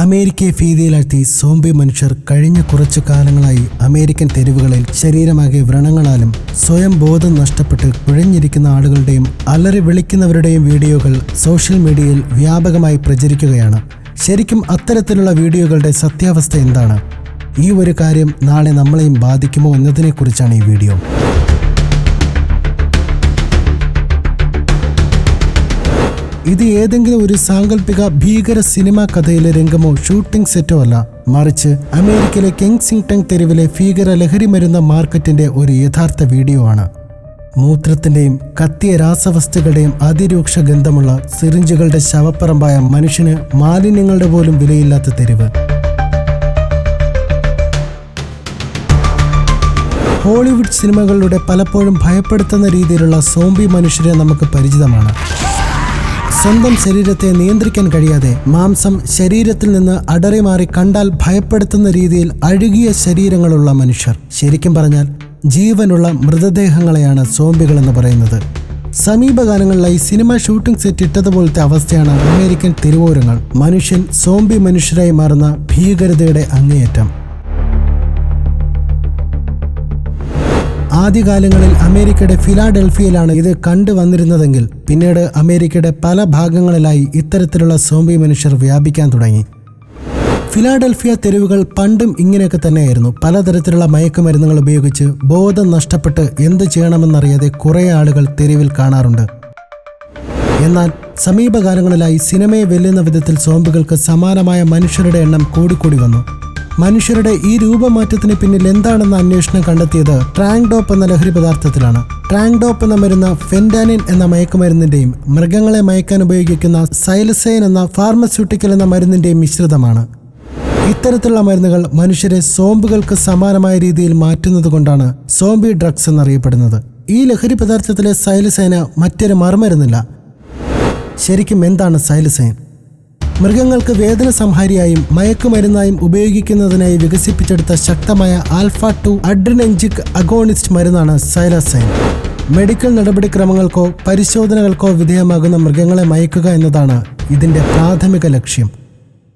അമേരിക്കയെ ഭീതിയിലാഴ്ത്തി സോംബി മനുഷ്യർ കഴിഞ്ഞ കുറച്ചു കാലങ്ങളായി അമേരിക്കൻ തെരുവുകളിൽ ശരീരമാകെ വ്രണങ്ങളാലും സ്വയം ബോധം നഷ്ടപ്പെട്ട് കുഴഞ്ഞിരിക്കുന്ന ആളുകളുടെയും അലറി വിളിക്കുന്നവരുടെയും വീഡിയോകൾ സോഷ്യൽ മീഡിയയിൽ വ്യാപകമായി പ്രചരിക്കുകയാണ്. ശരിക്കും അത്തരത്തിലുള്ള വീഡിയോകളുടെ സത്യാവസ്ഥ എന്താണ്? ഈ ഒരു കാര്യം നാളെ നമ്മളെയും ബാധിക്കുമോ എന്നതിനെക്കുറിച്ചാണ് ഈ വീഡിയോ. ഇത് ഏതെങ്കിലും ഒരു സാങ്കല്പിക ഭീകര സിനിമാ കഥയിലെ രംഗമോ ഷൂട്ടിംഗ് സെറ്റോ അല്ല, മറിച്ച് അമേരിക്കയിലെ കെൻസിംഗ്ടൺ തെരുവിലെ ഭീകര ലഹരി മരുന്ന് മാർക്കറ്റിന്റെ ഒരു യഥാർത്ഥ വീഡിയോ ആണ്. മൂത്രത്തിന്റെയും കത്തിയ രാസവസ്തുക്കളുടെയും അതിരൂക്ഷ ഗന്ധമുള്ള സിറിഞ്ചുകളുടെ ശവപ്പറമ്പായ മനുഷ്യന് മാലിന്യങ്ങളുടെ പോലും വിലയില്ലാത്ത തെരുവ്. ഹോളിവുഡ് സിനിമകളിലൂടെ പലപ്പോഴും ഭയപ്പെടുത്തുന്ന രീതിയിലുള്ള സോംബി മനുഷ്യരെ നമുക്ക് പരിചിതമാണ്. സ്വന്തം ശരീരത്തെ നിയന്ത്രിക്കാൻ കഴിയാതെ മാംസം ശരീരത്തിൽ നിന്ന് അടറിമാറി കണ്ടാൽ ഭയപ്പെടുത്തുന്ന രീതിയിൽ അഴുകിയ ശരീരങ്ങളുള്ള മനുഷ്യർ. ശരിക്കും പറഞ്ഞാൽ ജീവനുള്ള മൃതദേഹങ്ങളെയാണ് സോംബികൾ എന്ന് പറയുന്നത്. സമീപകാലങ്ങളിലായി സിനിമ ഷൂട്ടിംഗ് സെറ്റ് ഇട്ടതുപോലത്തെ അവസ്ഥയാണ് അമേരിക്കൻ തെരുവോരങ്ങൾ. മനുഷ്യൻ സോംബി മനുഷ്യരായി മാറുന്ന ഭീകരതയുടെ അങ്ങേയറ്റം. ആദ്യകാലങ്ങളിൽ അമേരിക്കയുടെ ഫിലാഡൽഫിയയിലാണ് ഇത് കണ്ടുവന്നിരുന്നതെങ്കിൽ പിന്നീട് അമേരിക്കയുടെ പല ഭാഗങ്ങളിലായി ഇത്തരത്തിലുള്ള സോംബി മനുഷ്യർ വ്യാപിക്കാൻ തുടങ്ങി. ഫിലാഡൽഫിയ തെരുവുകൾ പണ്ടും ഇങ്ങനെയൊക്കെ തന്നെയായിരുന്നു. പലതരത്തിലുള്ള മയക്കുമരുന്നുകൾ ഉപയോഗിച്ച് ബോധം നഷ്ടപ്പെട്ട് എന്ത് ചെയ്യണമെന്നറിയാതെ കുറേ ആളുകൾ തെരുവിൽ കാണാറുണ്ട്. എന്നാൽ സമീപകാലങ്ങളിലായി സിനിമയെ വെല്ലുന്ന വിധത്തിൽ സോംബികൾക്ക് സമാനമായ മനുഷ്യരുടെ എണ്ണം കൂടിക്കൂടി വന്നു. മനുഷ്യരുടെ ഈ രൂപമാറ്റത്തിന് പിന്നിൽ എന്താണെന്ന അന്വേഷണം കണ്ടെത്തിയത് ട്രാങ്ഡോപ്പ് എന്ന ലഹരി പദാർത്ഥത്തിലാണ്. ട്രാങ്ഡോപ്പ് എന്ന മരുന്ന് ഫെന്റാനിൻ എന്ന മയക്കുമരുന്നിന്റെയും മൃഗങ്ങളെ മയക്കാൻ ഉപയോഗിക്കുന്ന സൈലസൈൻ എന്ന ഫാർമസ്യൂട്ടിക്കൽ എന്ന മരുന്നിന്റെയും മിശ്രിതമാണ്. ഇത്തരത്തിലുള്ള മരുന്നുകൾ മനുഷ്യരെ സോംബികൾക്ക് സമാനമായ രീതിയിൽ മാറ്റുന്നത് കൊണ്ടാണ് സോംബി ഡ്രഗ്സ് എന്നറിയപ്പെടുന്നത്. ഈ ലഹരി പദാർത്ഥത്തിലെ സൈലസൈന് മറ്റൊരു മറുമരുന്നില്ല. ശരിക്കും എന്താണ് സൈലസൈൻ? മൃഗങ്ങൾക്ക് വേദന സംഹാരിയായും മയക്കുമരുന്നായും ഉപയോഗിക്കുന്നതിനായി വികസിപ്പിച്ചെടുത്ത ശക്തമായ ആൽഫ-2 അഡ്രിനർജിക് അഗോണിസ്റ്റ് മരുന്നാണ് സൈലസൈൻ. മെഡിക്കൽ നടപടിക്രമങ്ങൾക്കോ പരിശോധനകൾക്കോ വിധേയമാകുന്ന മൃഗങ്ങളെ മയക്കുക എന്നതാണ് ഇതിന്റെ പ്രാഥമിക ലക്ഷ്യം.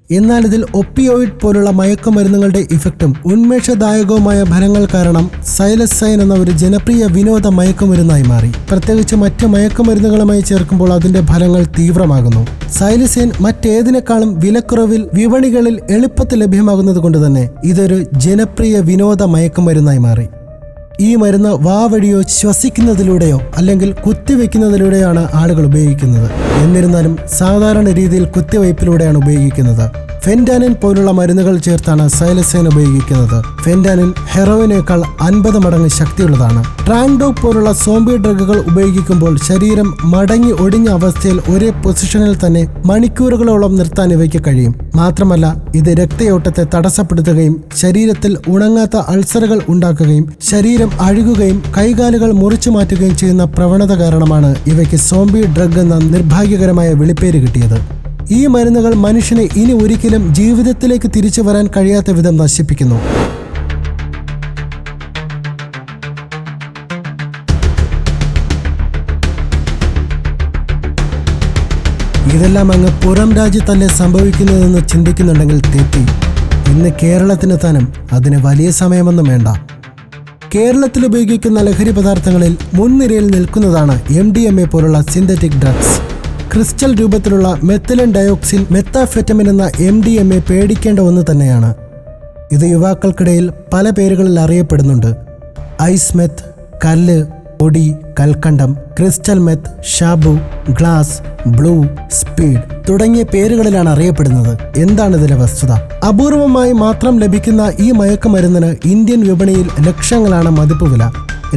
എന്നാൽ ഇതിൽ ഒപ്പിയോയിഡ് പോലുള്ള മയക്കുമരുന്നുകളുടെ ഇഫക്റ്റും ഉന്മേഷദായകവുമായ ഫലങ്ങൾ കാരണം സൈലസൈൻ എന്ന ഒരു ജനപ്രിയ വിനോദ മയക്കുമരുന്നായി മാറി. പ്രത്യേകിച്ച് മറ്റ് മയക്കുമരുന്നുകളുമായി ചേർക്കുമ്പോൾ അതിന്റെ ഫലങ്ങൾ തീവ്രമാകുന്നു. സൈലസൈൻ മറ്റേതിനേക്കാളും വിലക്കുറവിൽ വിപണികളിൽ എളുപ്പത്തിൽ ലഭ്യമാകുന്നത് കൊണ്ട് തന്നെ ഇതൊരു ജനപ്രിയ വിനോദ മയക്കുമരുന്നായി മാറി. ഈ മരുന്ന് വാവഴിയോ ശ്വസിക്കുന്നതിലൂടെയോ അല്ലെങ്കിൽ കുത്തിവെക്കുന്നതിലൂടെയാണ് ആളുകൾ ഉപയോഗിക്കുന്നത്. എന്നിരുന്നാലും സാധാരണ രീതിയിൽ കുത്തിവയ്പ്പിലൂടെയാണ് ഉപയോഗിക്കുന്നത്. ഫെന്റാനിൻ പോലുള്ള മരുന്നുകൾ ചേർത്താണ് സൈലസൈൻ ഉപയോഗിക്കുന്നത്. ഫെന്റാനിൻ ഹെറോയിനേക്കാൾ 50 മടങ്ങ് ശക്തിയുള്ളതാണ്. ട്രാങ്ഡോപ്പ് പോലുള്ള സോംബി ഡ്രഗുകൾ ഉപയോഗിക്കുമ്പോൾ ശരീരം മടങ്ങി ഒടിഞ്ഞ അവസ്ഥയിൽ ഒരേ പൊസിഷനിൽ തന്നെ മണിക്കൂറുകളോളം നിർത്താൻ ഇവയ്ക്ക് കഴിയും. മാത്രമല്ല ഇത് രക്തയോട്ടത്തെ തടസ്സപ്പെടുത്തുകയും ശരീരത്തിൽ ഉണങ്ങാത്ത അൾസറുകൾ ഉണ്ടാക്കുകയും ശരീരം അഴുകുകയും കൈകാലുകൾ മുറിച്ചു മാറ്റുകയും ചെയ്യുന്ന പ്രവണത കാരണമാണ് ഇവയ്ക്ക് സോംബി ഡ്രഗ് എന്ന നിർഭാഗ്യകരമായ വിളിപ്പേര് കിട്ടിയത്. ഈ മരുന്നുകൾ മനുഷ്യനെ ഇനി ഒരിക്കലും ജീവിതത്തിലേക്ക് തിരിച്ചു വരാൻ കഴിയാത്ത വിധം നശിപ്പിക്കുന്നു. ഇതെല്ലാം അങ്ങ് പുറം രാജ്യത്തല്ലേ സംഭവിക്കുന്നതെന്ന് ചിന്തിക്കുന്നുണ്ടെങ്കിൽ തെറ്റി. ഇന്ന് കേരളത്തിനെത്താനും അതിന് വലിയ സമയമൊന്നും വേണ്ട. കേരളത്തിൽ ഉപയോഗിക്കുന്ന ലഹരി പദാർത്ഥങ്ങളിൽ മുൻനിരയിൽ നിൽക്കുന്നതാണ് MDMA പോലുള്ള സിന്തറ്റിക് ഡ്രഗ്സ്. ക്രിസ്റ്റൽ രൂപത്തിലുള്ള മെത്തിലിൻ ഡയോക്സിൻ മെത്താഫെറ്റമിൻ എന്ന MDMA പേടിക്കേണ്ട ഒന്ന് തന്നെയാണ്. ഇത് യുവാക്കൾക്കിടയിൽ പല പേരുകളിൽ അറിയപ്പെടുന്നുണ്ട്. ഐസ് മെത്ത്, കല്ല്, പൊടി, കൽക്കണ്ടം, crystal meth, shabu, glass, blue, speed തുടങ്ങിയ പേരുകളിലാണ് അറിയപ്പെടുന്നത്. എന്താണ് ഇതിലെ വസ്തുത? അപൂർവമായി മാത്രം ലഭിക്കുന്ന ഈ മയക്കുമരുന്നിന് ഇന്ത്യൻ വിപണിയിൽ ലക്ഷങ്ങളാണ് മതിപ്പ് വില.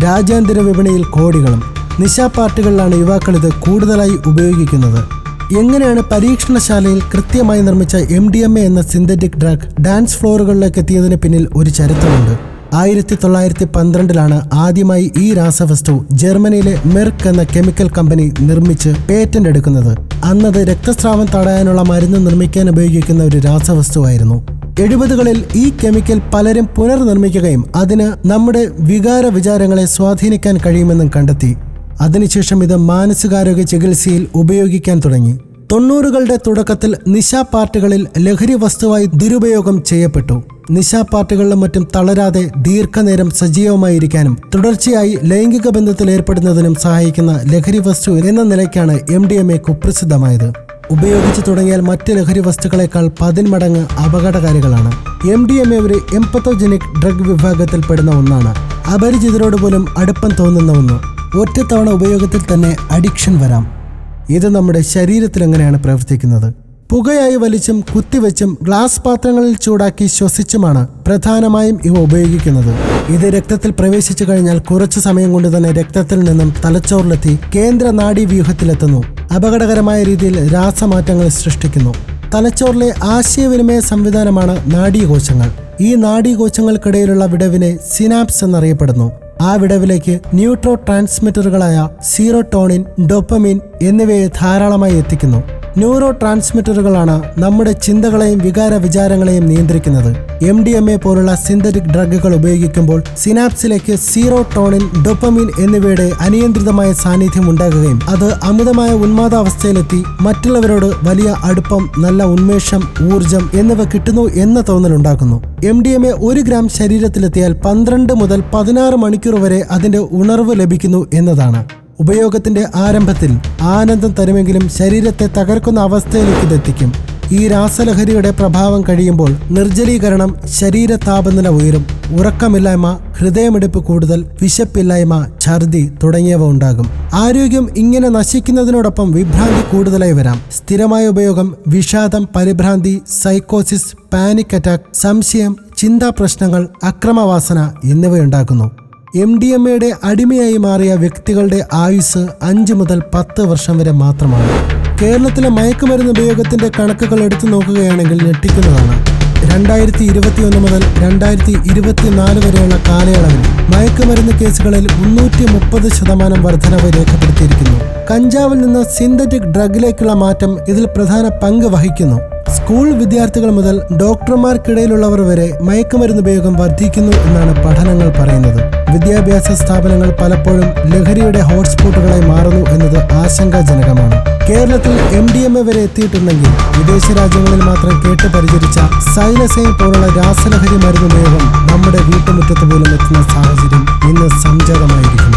രാജ്യാന്തര വിപണിയിൽ കോടികളും. നിശാ പാർട്ടികളിലാണ് യുവാക്കൾ ഇത് കൂടുതലായി ഉപയോഗിക്കുന്നത്. എങ്ങനെയാണ് പരീക്ഷണശാലയിൽ കൃത്യമായി നിർമ്മിച്ച MDMA എന്ന സിന്തറ്റിക് ഡ്രഗ് ഡാൻസ് ഫ്ലോറുകളിലേക്ക് എത്തിയതിന് പിന്നിൽ ഒരു ചരിത്രമുണ്ട്. 1912 ആദ്യമായി ഈ രാസവസ്തു ജർമ്മനിയിലെ മെർക്ക് എന്ന കെമിക്കൽ കമ്പനി നിർമ്മിച്ച് പേറ്റന്റ് എടുക്കുന്നത്. അന്നത് രക്തസ്രാവം തടയാനുള്ള മരുന്ന് നിർമ്മിക്കാൻ ഉപയോഗിക്കുന്ന ഒരു രാസവസ്തുവായിരുന്നു. 70കളിൽ ഈ കെമിക്കൽ പലരും പുനർനിർമ്മിക്കുകയും അതിന് നമ്മുടെ വികാര വിചാരങ്ങളെ സ്വാധീനിക്കാൻ കഴിയുമെന്നും കണ്ടെത്തി. അതിനുശേഷം ഇത് മാനസികാരോഗ്യ ചികിത്സയിൽ ഉപയോഗിക്കാൻ തുടങ്ങി. 90കളുടെ തുടക്കത്തിൽ നിശാ പാർട്ടികളിൽ ലഹരി വസ്തുവായി ദുരുപയോഗം ചെയ്യപ്പെട്ടു. നിശാ പാർട്ടികളിലും മറ്റും തളരാതെ ദീർഘനേരം സജീവമായിരിക്കാനും തുടർച്ചയായി ലൈംഗിക ബന്ധത്തിൽ ഏർപ്പെടുന്നതിനും സഹായിക്കുന്ന ലഹരി വസ്തു എന്ന നിലയ്ക്കാണ് MDMA കുപ്രസിദ്ധമായത്. ഉപയോഗിച്ചു തുടങ്ങിയാൽ മറ്റ് ലഹരി വസ്തുക്കളെക്കാൾ 10 മടങ്ങ് അപകടകാരികളാണ്. MDMA ഒരു എംപത്തോജനിക് ഡ്രഗ് വിഭാഗത്തിൽപ്പെടുന്ന ഒന്നാണ്. അപരിചിതരോട് പോലും അടുപ്പം തോന്നുന്ന ഒന്ന്. ഒറ്റത്തവണ ഉപയോഗത്തിൽ തന്നെ അഡിക്ഷൻ വരാം. ഇത് നമ്മുടെ ശരീരത്തിൽ എങ്ങനെയാണ് പ്രവർത്തിക്കുന്നത്? പുകയായി വലിച്ചും കുത്തിവെച്ചും ഗ്ലാസ് പാത്രങ്ങളിൽ ചൂടാക്കി ശ്വസിച്ചുമാണ് പ്രധാനമായും ഇവ ഉപയോഗിക്കുന്നത്. ഇത് രക്തത്തിൽ പ്രവേശിച്ചു കഴിഞ്ഞാൽ കുറച്ചു സമയം കൊണ്ട് തന്നെ രക്തത്തിൽ നിന്നും തലച്ചോറിലെത്തി കേന്ദ്ര നാഡീവ്യൂഹത്തിലെത്തുന്നു. അപകടകരമായ രീതിയിൽ രാസമാറ്റങ്ങൾ സൃഷ്ടിക്കുന്നു. തലച്ചോറിലെ ആശയവിനിമയ സംവിധാനമാണ് നാഡീകോശങ്ങൾ. ഈ നാഡീകോശങ്ങൾക്കിടയിലുള്ള വിടവിനെ സിനാപ്സ് എന്നറിയപ്പെടുന്നു. ആ വിടവിലേക്ക് ന്യൂട്രോ ട്രാൻസ്മിറ്ററുകളായ സീറോട്ടോണിൻ, ഡോപ്പമിൻ എന്നിവയെ ധാരാളമായി എത്തിക്കുന്നു. ന്യൂറോ ട്രാൻസ്മിറ്ററുകളാണ് നമ്മുടെ ചിന്തകളെയും വികാര വിചാരങ്ങളെയും നിയന്ത്രിക്കുന്നത്. MDMA പോലുള്ള സിന്തറ്റിക് ഡ്രഗുകൾ ഉപയോഗിക്കുമ്പോൾ സിനാപ്സിലേക്ക് സീറോട്ടോണിൻ, ഡോപ്പമിൻ എന്നിവയുടെ അനിയന്ത്രിതമായ സാന്നിധ്യം ഉണ്ടാകുകയും അത് അമിതമായ ഉന്മാദാവസ്ഥയിലെത്തി മറ്റുള്ളവരോട് വലിയ അടുപ്പം, നല്ല ഉന്മേഷം, ഊർജം എന്നിവ കിട്ടുന്നു എന്ന തോന്നലുണ്ടാക്കുന്നു. MDMA 1 ഗ്രാം ശരീരത്തിലെത്തിയാൽ 12 മുതൽ 16 മണിക്കൂർ വരെ അതിന്റെ ഉണർവ് ലഭിക്കുന്നു എന്നതാണ്. ഉപയോഗത്തിന്റെ ആരംഭത്തിൽ ആനന്ദം തരുമെങ്കിലും ശരീരത്തെ തകർക്കുന്ന അവസ്ഥയിലേക്ക് ഇതെത്തിക്കും. ഈ രാസലഹരിയുടെ പ്രഭാവം കഴിയുമ്പോൾ നിർജ്ജലീകരണം, ശരീര താപനില ഉയരും, ഉറക്കമില്ലായ്മ, ഹൃദയമിടിപ്പ് കൂടുതൽ, വിശപ്പില്ലായ്മ, ഛർദി തുടങ്ങിയവ ഉണ്ടാകും. ആരോഗ്യം ഇങ്ങനെ നശിക്കുന്നതിനോടൊപ്പം വിഭ്രാന്തി കൂടുതലായി വരാം. സ്ഥിരമായ ഉപയോഗം വിഷാദം, പരിഭ്രാന്തി, സൈക്കോസിസ്, പാനിക് അറ്റാക്ക്, സംശയം, ചിന്താ പ്രശ്നങ്ങൾ, അക്രമവാസന എന്നിവയുണ്ടാക്കുന്നു. MDMAയുടെ അടിമയായി മാറിയ വ്യക്തികളുടെ ആയുസ് 5 മുതൽ 10 വർഷം വരെ മാത്രമാണ്. കേരളത്തിലെ മയക്കുമരുന്ന് ഉപയോഗത്തിന്റെ കണക്കുകൾ എടുത്തു നോക്കുകയാണെങ്കിൽ ഞെട്ടിക്കുന്നതാണ്. 2021 മുതൽ 2024 വരെയുള്ള കാലയളവിൽ മയക്കുമരുന്ന് കേസുകളിൽ 330% വർധനവ് രേഖപ്പെടുത്തിയിരിക്കുന്നു. കഞ്ചാവിൽ നിന്ന് സിന്തറ്റിക് ഡ്രഗിലേക്കുള്ള മാറ്റം ഇതിൽ പ്രധാന പങ്ക് വഹിക്കുന്നു. സ്കൂൾ വിദ്യാർത്ഥികൾ മുതൽ ഡോക്ടർമാർക്കിടയിലുള്ളവർ വരെ മയക്കുമരുന്ന് ഉപയോഗം വർദ്ധിക്കുന്നു എന്നാണ് പഠനങ്ങൾ പറയുന്നത്. വിദ്യാഭ്യാസ സ്ഥാപനങ്ങൾ പലപ്പോഴും ലഹരിയുടെ ഹോട്ട്സ്പോട്ടുകളായി മാറുന്നു എന്നത് ആശങ്കാജനകമാണ്. കേരളത്തിൽ MDMA വരെ എത്തിയിട്ടുണ്ടെങ്കിൽ വിദേശ രാജ്യങ്ങളിൽ മാത്രം കേട്ട് പരിചരിച്ച സൈലസൈൻ പോലുള്ള രാസലഹരി മരുന്ന് ഉപയോഗം നമ്മുടെ വീട്ടുമുറ്റത്ത് പോലും എത്തുന്ന സാഹചര്യം ഇന്ന് സംജാതമായിരിക്കും.